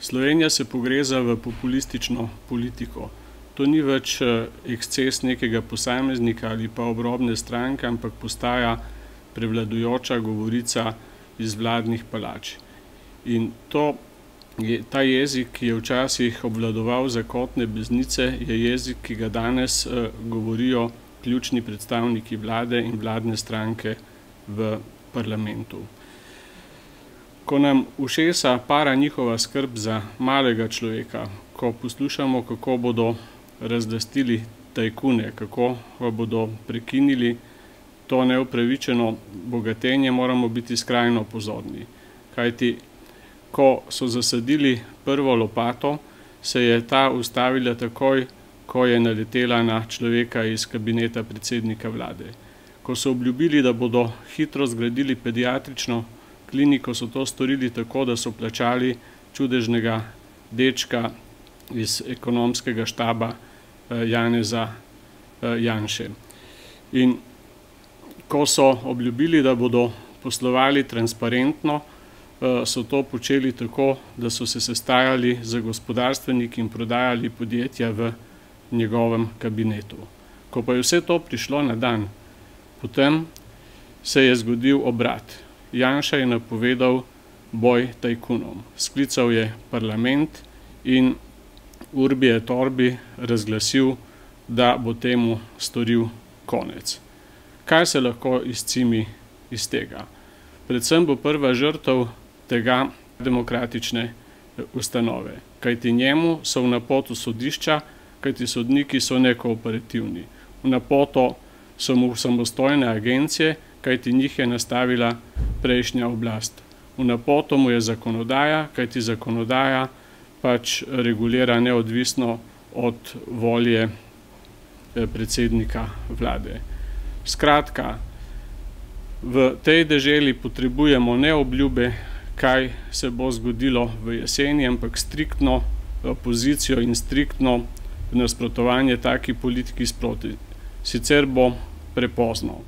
Slovenija se pogreza v populistično politiko. To ni več eksces nekega posameznika ali pa obrobne stranke, ampak postaja prevladujoča govorica iz vladnih palač. In ta jezik, ki je včasih obvladoval zakotne beznice, je jezik, ki ga danes govorijo ključni predstavniki vlade in vladne stranke v parlamentu. Ko nam ušesa para njihova skrb za malega človeka, ko poslušamo, kako bodo razlastili tajkune, kako bodo prekinili to neupravičeno bogatenje, moramo biti skrajno pozorni. Kajti, ko so zasadili prvo lopato, se je ta ustavila takoj, ko je naletela na človeka iz kabineta predsednika vlade. Ko so obljubili, da bodo hitro zgradili pediatrično kliniko, so to storili tako, da so plačali čudežnega dečka iz ekonomskega štaba Janeza Janše. In ko so obljubili, da bodo poslovali transparentno, so to počeli tako, da so se sestajali z gospodarstveniki in prodajali podjetja v njegovem kabinetu. Ko pa je vse to prišlo na dan, potem se je zgodil obrat. Janša je napovedal boj tajkunom. Sklical je parlament in urbi et orbi razglasil, da bo temu storil konec. Kaj se lahko izcimi iz tega? Predvsem bo prva žrtev tega demokratične ustanove. Kajti njemu so v napoto sodišča, kajti sodniki so nekooperativni. V napoto so mu samostojne agencije, kajti njih je nastavila prejšnja oblast. V napoto mu je zakonodaja, kajti zakonodaja pač regulira neodvisno od volje predsednika vlade. Skratka, v tej deželi potrebujemo ne obljube, kaj se bo zgodilo v jeseni, ampak striktno opozicijo in striktno nasprotovanje taki politiki sproti. Sicer bo prepozno.